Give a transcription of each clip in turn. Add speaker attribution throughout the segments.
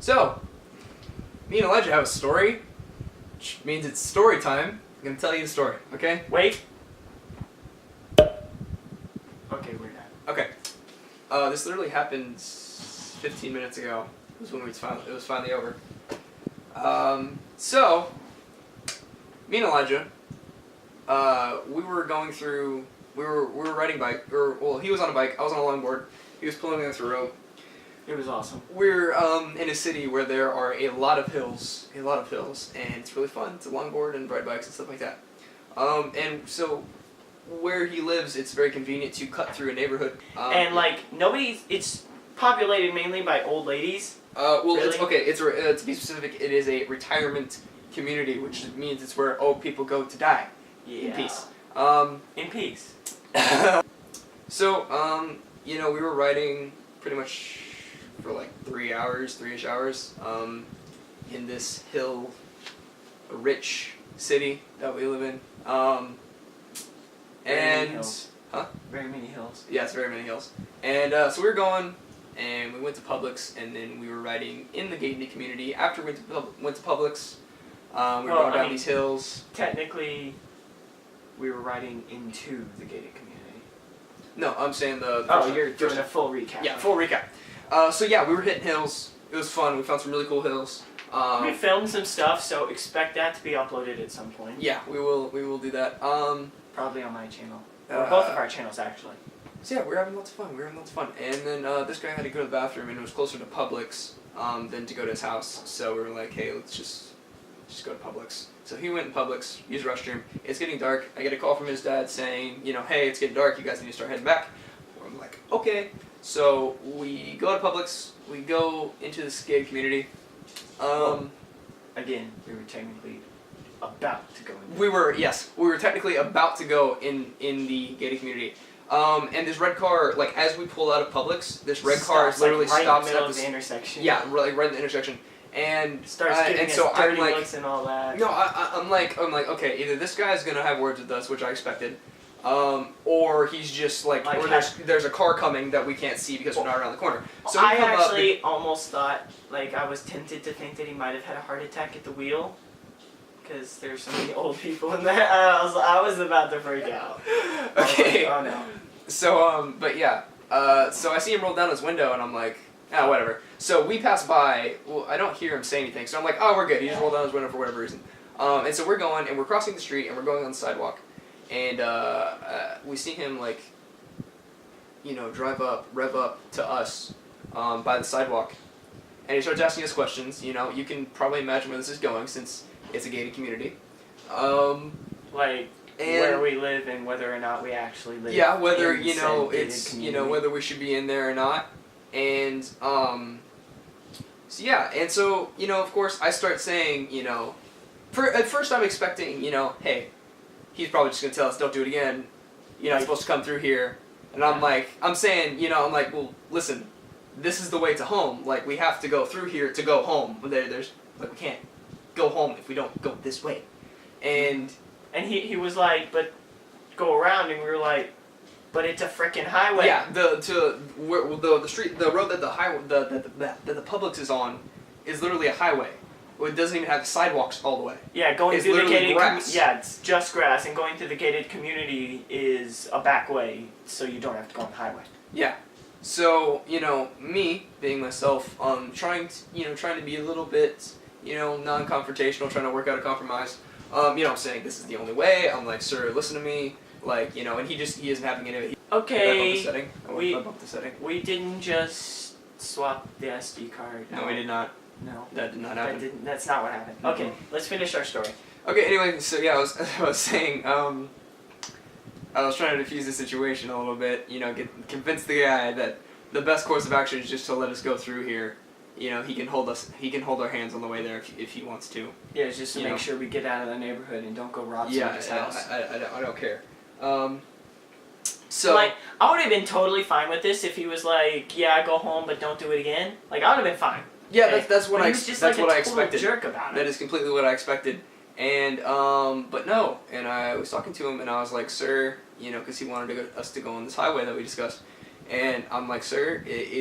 Speaker 1: So, me and Elijah have a story, which means it's story time. I'm going to tell you the story, okay?
Speaker 2: Wait. Okay, we're done.
Speaker 1: Okay. This literally happened 15 minutes ago. It was when it was finally over. So, me and Elijah, we were going through, we were riding bike, well, he was on a bike, I was on a longboard, he was pulling me through the road.
Speaker 2: It was awesome.
Speaker 1: We're in a city where there are a lot of hills, and it's really fun to longboard and ride bikes and stuff like that. And so, where he lives, it's very convenient to cut through a neighborhood.
Speaker 2: And it's populated mainly by old ladies.
Speaker 1: Well,
Speaker 2: really?
Speaker 1: It's okay. To be specific, it is a retirement community, which means it's where old people go to die in peace.
Speaker 2: In peace.
Speaker 1: So, we were riding pretty much for like 3-ish hours, in this rich city that we live in.
Speaker 2: Very many hills.
Speaker 1: Huh?
Speaker 2: Very many hills.
Speaker 1: Yes, very many hills. And so we were going, and we went to Publix, and then we were riding in the gated community. After we went to Publix, we were going down these hills.
Speaker 2: Technically, we were riding into the gated community.
Speaker 1: No, I'm saying
Speaker 2: you're doing a full recap.
Speaker 1: Yeah, full recap. So yeah, we were hitting hills. It was fun. We found some really cool hills.
Speaker 2: We filmed some stuff, so expect that to be uploaded at some point.
Speaker 1: Yeah, we will do that.
Speaker 2: Probably on my channel. Or both of our channels, actually.
Speaker 1: So yeah, we were having lots of fun. And then this guy had to go to the bathroom, and it was closer to Publix than to go to his house. So we were like, hey, let's just go to Publix. So he went in Publix, used the restroom. It's getting dark. I get a call from his dad saying, hey, it's getting dark. You guys need to start heading back. I'm like, okay. So we go to Publix. We go into this gated community.
Speaker 2: Again, we were technically about to go in.
Speaker 1: We were technically about to go in the gated community. And this red car, like as we pull out of Publix, this red car literally stops
Speaker 2: in the middle of the intersection.
Speaker 1: Yeah, right in the intersection. And
Speaker 2: starts giving us dirty looks and all that.
Speaker 1: No, I'm like, okay, either this guy's gonna have words with us, which I expected, or he's just or there's a car coming that we can't see because we're not around the corner. So
Speaker 2: I actually almost thought, I was tempted to think that he might have had a heart attack at the wheel, because there's so many old people in there. I was about to freak out.
Speaker 1: Okay.
Speaker 2: Oh no.
Speaker 1: So but yeah, so I see him roll down his window, and I'm like, whatever. So we pass by. Well, I don't hear him say anything. So I'm like, oh, we're good. He just rolled down his window for whatever reason. And so we're going, and we're crossing the street, and we're going on the sidewalk. And we see him, rev up to us by the sidewalk. And he starts asking us questions. You can probably imagine where this is going since it's a gated community.
Speaker 2: Where we live and whether or not we actually live.
Speaker 1: Yeah, whether,
Speaker 2: it's,
Speaker 1: whether we should be in there or not. And, so yeah, and so, of course, I start saying, at first I'm expecting, hey, he's probably just going to tell us, don't do it again, you're supposed to come through here, and I'm saying, well, listen, this is the way to home, we have to go through here to go home, there's, we can't go home if we don't go this way, and
Speaker 2: he was like, but go around, and we were like, but it's a frickin' highway.
Speaker 1: Yeah, the road that the Publix is on is literally a highway. It doesn't even have sidewalks all the way.
Speaker 2: Yeah, going
Speaker 1: it's
Speaker 2: through the gated
Speaker 1: grass.
Speaker 2: Yeah, it's just grass, and going through the gated community is a back way, so you don't have to go on the highway.
Speaker 1: Yeah. So, me being myself, trying to be a little bit, non-confrontational, trying to work out a compromise. I'm saying this is the only way. I'm like, sir, listen to me. And he isn't having any of it.
Speaker 2: Okay,
Speaker 1: we
Speaker 2: didn't just swap the SD card.
Speaker 1: No, we did not.
Speaker 2: No.
Speaker 1: That did not happen.
Speaker 2: That's not what happened. Mm-hmm. Okay, let's finish our story.
Speaker 1: Okay, anyway, so yeah, I was saying, I was trying to defuse the situation a little bit, convince the guy that the best course of action is just to let us go through here. He can hold our hands on the way there if he wants to.
Speaker 2: Yeah, it's just to make sure we get out of the neighborhood and don't go rob somebody's house.
Speaker 1: I don't care.
Speaker 2: I would have been totally fine with this if he was like, yeah, go home, but don't do it again. I would have been fine.
Speaker 1: Yeah, that's what I expected.
Speaker 2: Jerk about it.
Speaker 1: That is completely what I expected. And but no. And I was talking to him, and I was like, sir, because he wanted us to go on this highway that we discussed. And I'm like, sir, it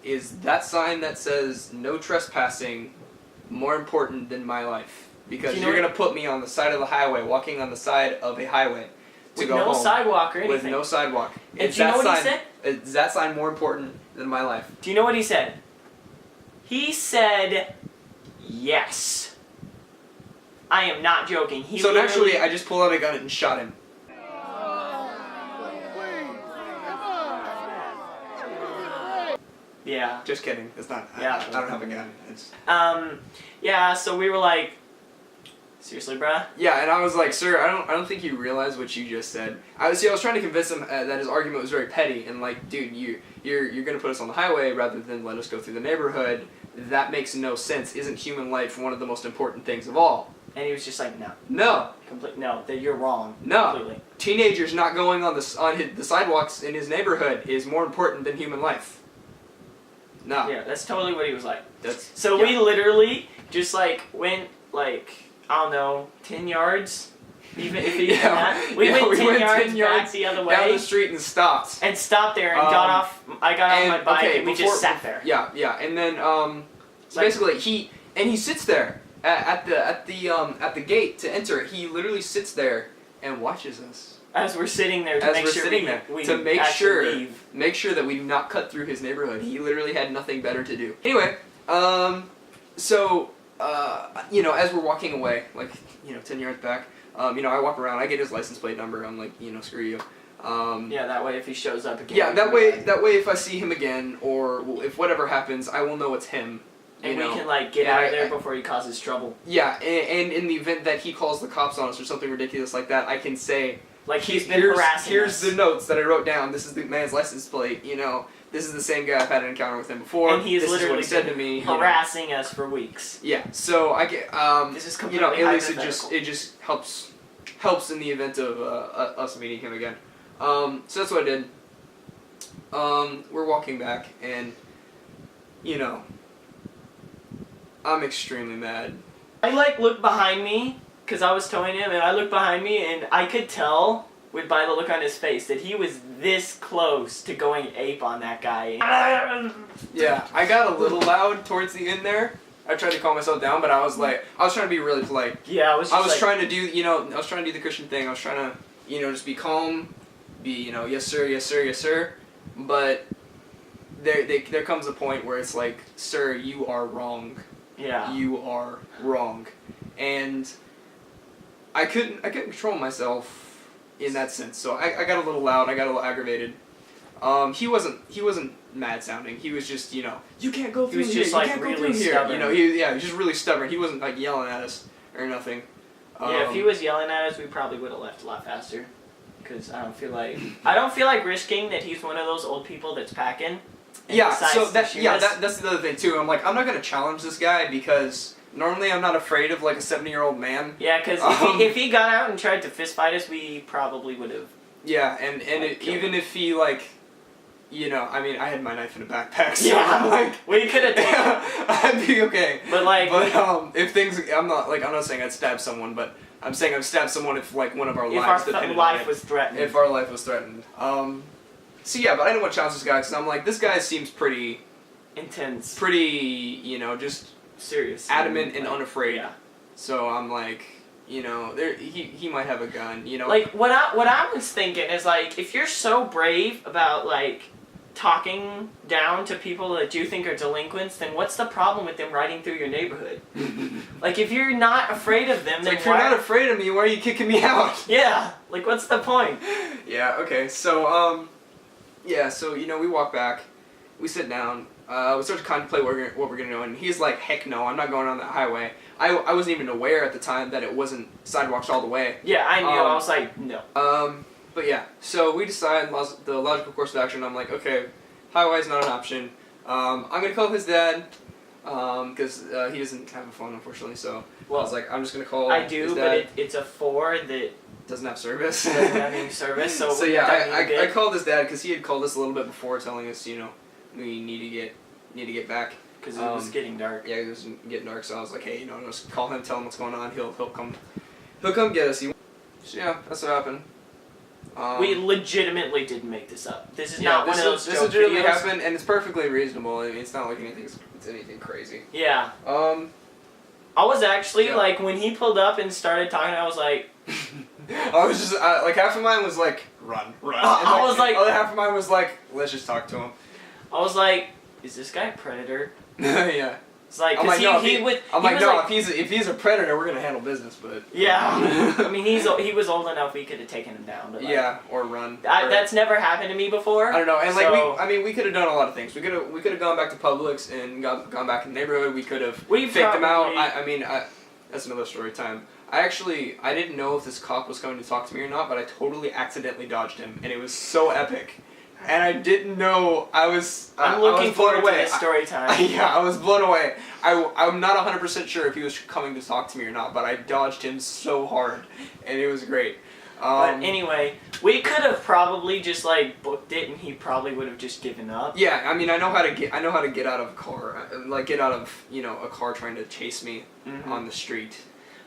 Speaker 1: is that sign that says no trespassing more important than my life? Because you're going to put me on the side of the highway, walking on the side of a highway to
Speaker 2: with
Speaker 1: go
Speaker 2: no
Speaker 1: home.
Speaker 2: sidewalk or anything.
Speaker 1: With no sidewalk.
Speaker 2: And do you know what he said?
Speaker 1: Is that sign more important than my life?
Speaker 2: Do you know what he said? He said, yes. I am not joking.
Speaker 1: So naturally, I just pulled out a gun and shot him.
Speaker 2: Yeah.
Speaker 1: Just kidding. It's not.
Speaker 2: Yeah.
Speaker 1: I don't have a gun. It's...
Speaker 2: Yeah. So we were like, seriously, bruh?
Speaker 1: Yeah, and I was like, sir, I don't think you realize what you just said. I was trying to convince him that his argument was very petty, and like, dude, you're gonna put us on the highway rather than let us go through the neighborhood. That makes no sense. Isn't human life one of the most important things of all?
Speaker 2: And he was just like, no.
Speaker 1: No.
Speaker 2: No, that you're wrong.
Speaker 1: No.
Speaker 2: Completely.
Speaker 1: Teenagers not going on the sidewalks in his neighborhood is more important than human life. No.
Speaker 2: Yeah, that's totally what he was like.
Speaker 1: Yeah.
Speaker 2: We literally just like went like, I don't know, 10 yards? Even if he that. We went 10 yards back the other way.
Speaker 1: Down the street and stopped.
Speaker 2: And stopped there and got off. I got off my bike and we just sat there.
Speaker 1: Yeah, yeah. And then so basically he sits there at the gate to enter. He literally sits there and watches us.
Speaker 2: As we're sitting there to make sure
Speaker 1: make sure that we do not cut through his neighborhood. He literally had nothing better to do. Anyway, so you know, as we're walking away, like, you know, 10 yards back, you know, I walk around, I get his license plate number. I'm like, you know, screw you.
Speaker 2: Yeah, that way if he shows up again.
Speaker 1: Yeah, that way if I see him again, or if whatever happens, I will know it's him.
Speaker 2: And we can like get out of there before he causes trouble.
Speaker 1: Yeah, and in the event that he calls the cops on us or something ridiculous like that, I can say,
Speaker 2: like, he's been harassing
Speaker 1: Here's
Speaker 2: us.
Speaker 1: the notes that I wrote down. This is the man's license plate. You know, this is the same guy. I've had an encounter with him before.
Speaker 2: And he has literally
Speaker 1: what he said to me,
Speaker 2: harassing us for weeks.
Speaker 1: Yeah, so I get
Speaker 2: this is
Speaker 1: you know,
Speaker 2: completely
Speaker 1: at least it just helps in the event of us meeting him again. So that's what I did. We're walking back, and you know, I'm extremely mad.
Speaker 2: I like looked behind me because I was towing him, and I looked behind me, and I could tell by the look on his face that he was this close to going ape on that guy.
Speaker 1: Yeah, I got a little loud towards the end there. I tried to calm myself down, but I was trying to be really polite.
Speaker 2: Yeah, I was
Speaker 1: trying to do, you know, I was trying to do the Christian thing. I was trying to, you know, just be calm, be, you know, yes sir, yes sir, yes sir. But there comes a point where it's like, sir, you are wrong.
Speaker 2: Yeah. You
Speaker 1: are wrong. And I couldn't control myself in that sense. So I got a little loud, I got a little aggravated. He wasn't mad sounding. He was just, you know, you can't go through here.
Speaker 2: He was just like really stubborn.
Speaker 1: You know, he was just really stubborn. He wasn't like yelling at us or nothing.
Speaker 2: Yeah, if he was yelling at us, we probably would have left a lot faster. Because I don't feel like risking that he's one of those old people that's packing.
Speaker 1: Yeah, so that's the other thing too. I'm like, I'm not gonna challenge this guy because normally I'm not afraid of like a 70-year-old man.
Speaker 2: Yeah, because if he got out and tried to fist fight us, we probably would have.
Speaker 1: Yeah, and even if he like, you know, I mean, I had my knife in a backpack, so
Speaker 2: yeah,
Speaker 1: I'm like,
Speaker 2: we could have taken it.
Speaker 1: I'd be okay.
Speaker 2: But
Speaker 1: if things, I'm not saying I'd stab someone, but I'm saying I'd stab someone if like one of our lives depended on it.
Speaker 2: If our life was threatened.
Speaker 1: If our life was threatened. So yeah, but I didn't want to challenge this guy because I'm like, this guy seems pretty
Speaker 2: intense,
Speaker 1: pretty, you know, just
Speaker 2: serious,
Speaker 1: adamant and unafraid.
Speaker 2: Yeah.
Speaker 1: So I'm like, you know, he might have a gun, you know.
Speaker 2: Like what I was thinking is like, if you're so brave about like talking down to people that you think are delinquents, then what's the problem with them riding through your neighborhood? Like if you're not afraid of them, then
Speaker 1: if you're not afraid of me, why are you kicking me out?
Speaker 2: Yeah, like what's the point?
Speaker 1: Yeah. Okay. So yeah. So you know, we walk back, we sit down. We start to contemplate what we're gonna do, and he's like, "Heck no, I'm not going on that highway." I wasn't even aware at the time that it wasn't sidewalks all the way.
Speaker 2: Yeah, I knew. I was like, no.
Speaker 1: But yeah, so we decide the logical course of action. I'm like, okay, highway's not an option. I'm gonna call his dad, because he doesn't have a phone, unfortunately. So I was like, I'm just gonna call.
Speaker 2: I do,
Speaker 1: his dad.
Speaker 2: but it's a 4 that
Speaker 1: doesn't have service.
Speaker 2: Doesn't have any service. So
Speaker 1: yeah, I called his dad because he had called us a little bit before, telling us, you know, we need to get back.
Speaker 2: Because it was getting dark.
Speaker 1: Yeah, it was getting dark, so I was like, hey, you know, just call him, tell him what's going on. He'll come get us. So yeah, that's what happened.
Speaker 2: We legitimately didn't make this up. This is
Speaker 1: yeah,
Speaker 2: not one of those
Speaker 1: this
Speaker 2: joke
Speaker 1: legitimately
Speaker 2: videos.
Speaker 1: happened, and it's perfectly reasonable. I mean, it's not like it's anything crazy.
Speaker 2: Yeah. I was actually, like, when he pulled up and started talking, I was like...
Speaker 1: I was just, like, half of mine was like, run. And
Speaker 2: I was like...
Speaker 1: other half of mine was like, let's just talk to him.
Speaker 2: I was like, is this guy a predator?
Speaker 1: Yeah.
Speaker 2: It's like,
Speaker 1: I'm
Speaker 2: cause
Speaker 1: like,
Speaker 2: he would...
Speaker 1: I'm
Speaker 2: he
Speaker 1: like,
Speaker 2: was
Speaker 1: no,
Speaker 2: like,
Speaker 1: if he's a predator, we're gonna handle business, but...
Speaker 2: Yeah. I mean, he was old enough we could have taken him down. But like,
Speaker 1: yeah, or run.
Speaker 2: That's never happened to me before.
Speaker 1: I don't know, and like,
Speaker 2: so,
Speaker 1: we could have done a lot of things. We could have gone back to Publix and gone back in the neighborhood. We could have faked him out. That's another story time. I didn't know if this cop was coming to talk to me or not, but I totally accidentally dodged him, and it was so epic. And I didn't know.
Speaker 2: I'm looking forward to this story time.
Speaker 1: Yeah, I was blown away. I'm not 100% sure if he was coming to talk to me or not, but I dodged him so hard, and it was great.
Speaker 2: But anyway, we could have probably just like booked it, and he probably would have just given up.
Speaker 1: Yeah, I mean, I know how to get out of a car, like get out of a car trying to chase me on the street.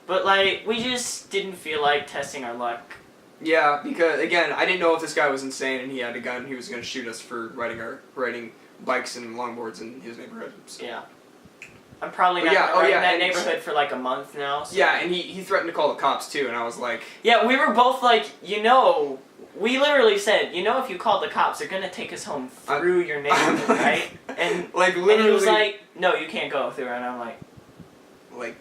Speaker 2: But like, we just didn't feel like testing our luck.
Speaker 1: Yeah, because again, I didn't know if this guy was insane and he had a gun. He was going to shoot us for riding bikes and longboards in his neighborhood. So.
Speaker 2: Yeah. I'm probably not going to ride in that neighborhood for like a month now. So.
Speaker 1: Yeah, and he threatened to call the cops too, and I was like...
Speaker 2: Yeah, we were both like, we literally said, if you call the cops, they're going to take us home through your neighborhood, right? And,
Speaker 1: like, literally...
Speaker 2: and he was like, no, you can't go through, and I'm like...
Speaker 1: Like...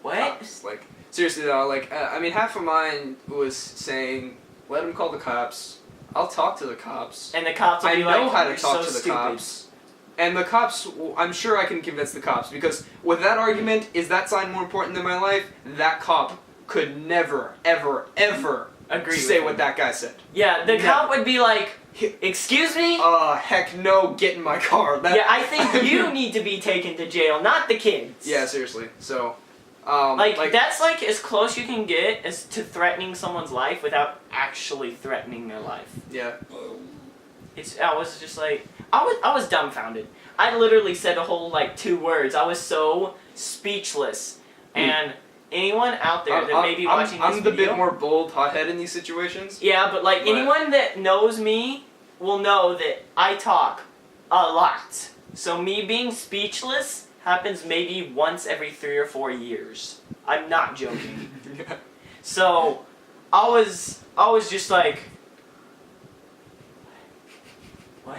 Speaker 2: What?
Speaker 1: Cops. Like, seriously though, like, I mean, half of mine was saying, let him call the cops. I'll talk to the cops.
Speaker 2: And the cops will be like,
Speaker 1: I know how to talk
Speaker 2: so
Speaker 1: to the
Speaker 2: stupid.
Speaker 1: cops. And the cops, I'm sure I can convince the cops, because with that argument, is that sign more important than my life? That cop could never, ever, ever say what that guy said.
Speaker 2: Yeah, the cop would be like, excuse me?
Speaker 1: Heck no, get in my car.
Speaker 2: Yeah, I think you need to be taken to jail, not the kids.
Speaker 1: Yeah, seriously. So,
Speaker 2: that's like as close you can get as to threatening someone's life without actually threatening their life.
Speaker 1: Yeah.
Speaker 2: I was just like, I was dumbfounded. I literally said a whole 2 words. I was so speechless. And anyone out there that may be watching this video,
Speaker 1: I'm the bit more bold, hothead in these situations.
Speaker 2: Yeah, but anyone that knows me will know that I talk a lot. So me being speechless happens maybe once every 3 or 4 years. I'm not joking.
Speaker 1: Yeah.
Speaker 2: So I was just like, what?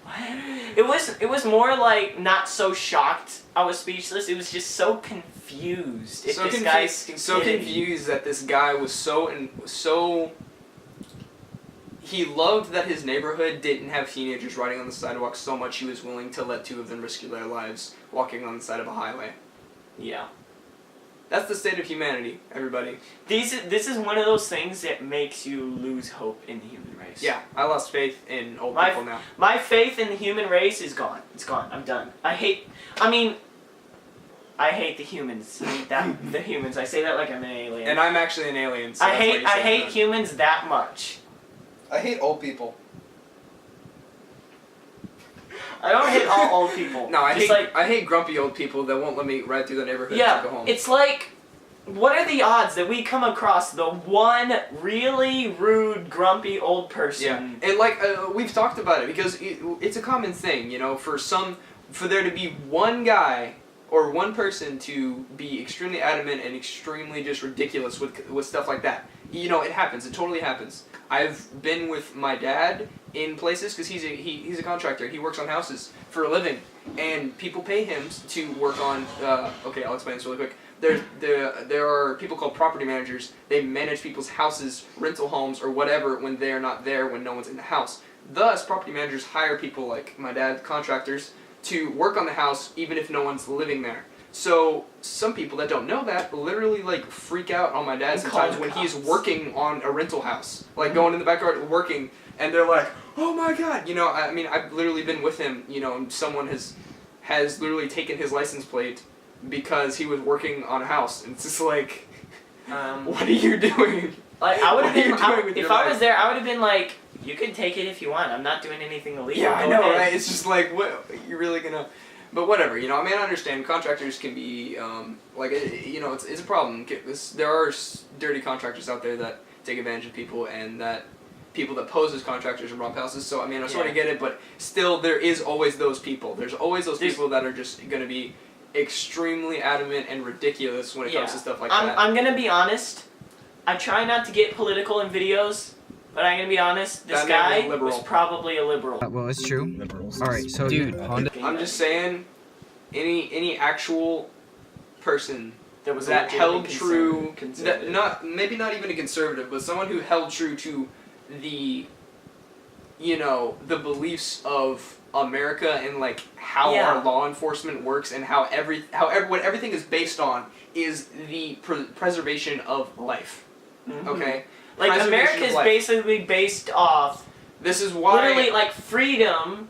Speaker 2: What? It was more like not so shocked I was speechless. It was just so confused.
Speaker 1: So confused that this guy was so he loved that his neighborhood didn't have teenagers riding on the sidewalk so much he was willing to let 2 of them risk their lives walking on the side of a highway.
Speaker 2: Yeah.
Speaker 1: That's the state of humanity, everybody.
Speaker 2: This is one of those things that makes you lose hope in the human race.
Speaker 1: Yeah, I lost faith in old people now.
Speaker 2: My faith in the human race is gone. It's gone. I'm done. I hate the humans. The humans. I say that like I'm an alien.
Speaker 1: And I'm actually an alien. So
Speaker 2: I hate humans that much.
Speaker 3: I hate old people.
Speaker 2: I don't hate all old people.
Speaker 1: No, I hate grumpy old people that won't let me ride through the neighborhood to go home.
Speaker 2: It's like, what are the odds that we come across the one really rude, grumpy old person?
Speaker 1: Yeah, and we've talked about it because it's a common thing, for there to be one guy or one person to be extremely adamant and extremely just ridiculous with stuff like that. It happens. It totally happens. I've been with my dad in places because he's a contractor. He works on houses for a living, and people pay him to work on. Okay, I'll explain this really quick. There are people called property managers. They manage people's houses, rental homes, or whatever when they are not there when no one's in the house. Thus, property managers hire people like my dad, contractors, to work on the house even if no one's living there. So some people that don't know that literally freak out on my dad sometimes when he's working on a rental house, going in the backyard working, and they're like, "Oh my God!" I mean, I've literally been with him, and someone has literally taken his license plate because he was working on a house, and it's just like, what are you doing?
Speaker 2: I would have been if I was there. I would have been like, "You can take it if you want. I'm not doing anything illegal."
Speaker 1: Yeah, I know, right? It's just like, what? You're really gonna? But whatever, I mean, I understand contractors can be, it's a problem. There are dirty contractors out there that take advantage of people, and that people that pose as contractors and rob houses. So I mean, I sort of get it, but still, there is always those people. There's always those people that are just going to be extremely adamant and ridiculous when it comes to stuff like that.
Speaker 2: I'm gonna be honest. I try not to get political in videos, but I'm gonna be honest. This guy was probably a liberal.
Speaker 4: Well, it's true. All right, so dude,
Speaker 1: I'm just saying, any actual person
Speaker 2: that was
Speaker 1: that held true, that maybe not even a conservative, but someone who held true to the, the beliefs of America and like how our law enforcement works and how what everything is based on is the preservation of life.
Speaker 2: Mm-hmm.
Speaker 1: Okay,
Speaker 2: like America is basically based off.
Speaker 1: This is why
Speaker 2: literally like freedom.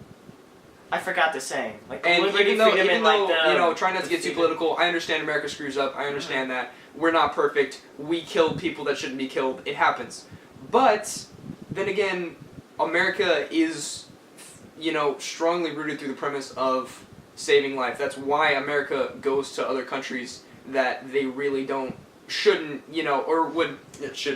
Speaker 2: I forgot the saying. Like
Speaker 1: and
Speaker 2: liberty,
Speaker 1: even though,
Speaker 2: freedom,
Speaker 1: trying not to get too political, I understand America screws up. I understand that we're not perfect. We killed people that shouldn't be killed. It happens. But then again, America is, strongly rooted through the premise of saving life. That's why America goes to other countries that they really shouldn't,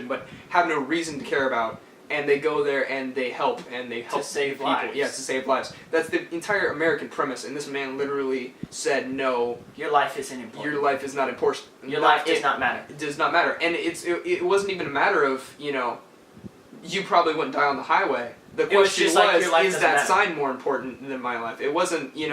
Speaker 1: but have no reason to care about. And they go there and they help
Speaker 2: to save
Speaker 1: people.
Speaker 2: Lives.
Speaker 1: Yeah, to save lives. That's the entire American premise. And this man literally said, "No,
Speaker 2: your life isn't important.
Speaker 1: Your life is not important.
Speaker 2: Your life does not matter.
Speaker 1: It does not matter." And it wasn't even a matter of you probably wouldn't die on the highway. The question was, is that sign more important than my life? It wasn't, it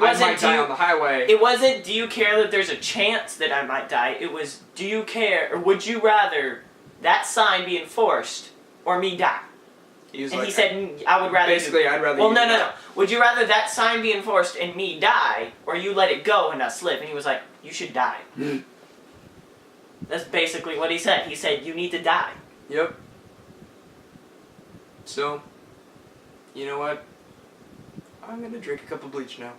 Speaker 1: wasn't, I might die on the highway.
Speaker 2: It wasn't, do you care that there's a chance that I might die? It was, do you care, or would you rather that sign be enforced or me die? He said, I would rather...
Speaker 1: Basically, I'd rather
Speaker 2: Well, no. Would you rather that sign be enforced and me die, or you let it go and us live? And he was like, you should die. That's basically what he said. He said, you need to die.
Speaker 1: Yep. So, you know what? I'm gonna drink a cup of bleach now.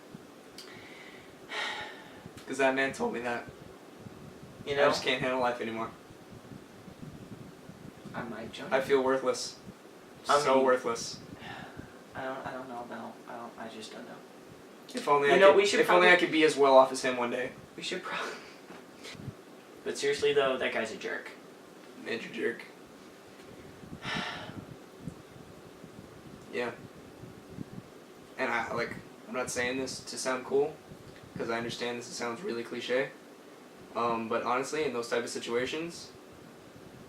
Speaker 1: Because that man told me that. I just can't handle life anymore.
Speaker 2: I might join.
Speaker 1: I feel worthless. So worthless.
Speaker 2: I don't know about. I just don't know.
Speaker 1: If only I could be as well off as him one day.
Speaker 2: We should probably. But seriously though, that guy's a jerk.
Speaker 1: Major jerk. Yeah. And I'm not saying this to sound cool, because I understand this sounds really cliche. But honestly, in those type of situations,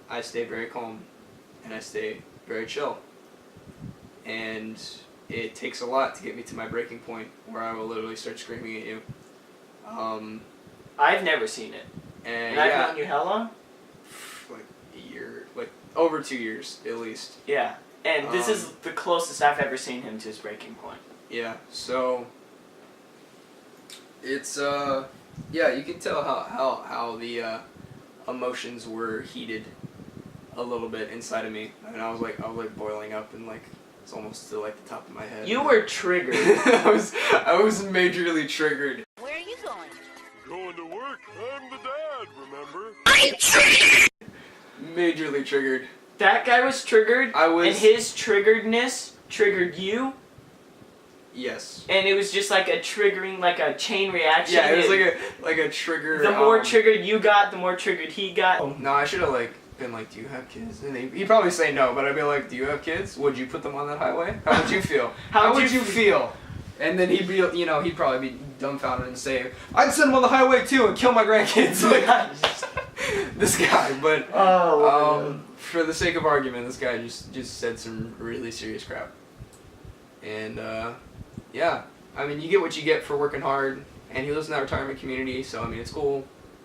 Speaker 1: I stay very calm, and I stay very chill. And it takes a lot to get me to my breaking point, where I will literally start screaming at you.
Speaker 2: I've never seen it. And I've known you how long?
Speaker 1: Like a year, like over 2 years at least.
Speaker 2: Yeah. And this is the closest I've ever seen him to his breaking point.
Speaker 1: Yeah, so it's you can tell how the emotions were heated a little bit inside of me. And I was like boiling up and like it's almost to like the top of my head.
Speaker 2: You were triggered.
Speaker 1: I was majorly triggered.
Speaker 5: Where are you going?
Speaker 6: Going to work. I'm the dad, remember?
Speaker 1: Majorly triggered.
Speaker 2: That guy was triggered, and his triggeredness triggered you.
Speaker 1: Yes.
Speaker 2: And it was just like a triggering, like a chain reaction.
Speaker 1: Yeah, it was like a trigger.
Speaker 2: The more triggered you got, the more triggered he got.
Speaker 1: No, I should have been like, do you have kids? And he'd probably say no, but I'd be like, do you have kids? Would you put them on that highway? How would you feel? How would you feel? And then he'd be, he'd probably be dumbfounded and say, I'd send him on the highway too and kill my grandkids. This guy, but for the sake of argument, this guy just said some really serious crap. And yeah, I mean, you get what you get for working hard, and he lives in that retirement community, so I mean, it's cool.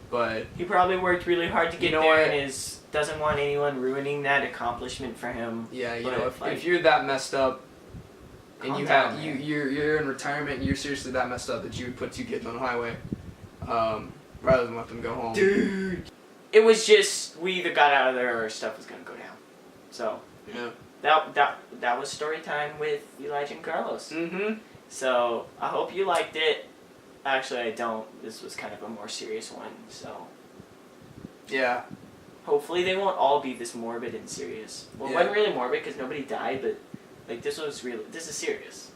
Speaker 1: But
Speaker 2: he probably worked really hard to get there, and doesn't want anyone ruining that accomplishment for him.
Speaker 1: Yeah, if you're that messed up, and you're in retirement, and you're seriously that messed up that you would put 2 kids on the highway, rather than let them go home.
Speaker 2: Dude, it was just we either got out of there or stuff was gonna go down. So
Speaker 1: yeah,
Speaker 2: that was story time with Elijah and Carlos.
Speaker 1: Mm-hmm.
Speaker 2: So I hope you liked it. Actually, I don't. This was kind of a more serious one. So
Speaker 1: yeah.
Speaker 2: Hopefully they won't all be this morbid and serious. Well, it wasn't really morbid because nobody died, but like this was real. This is serious.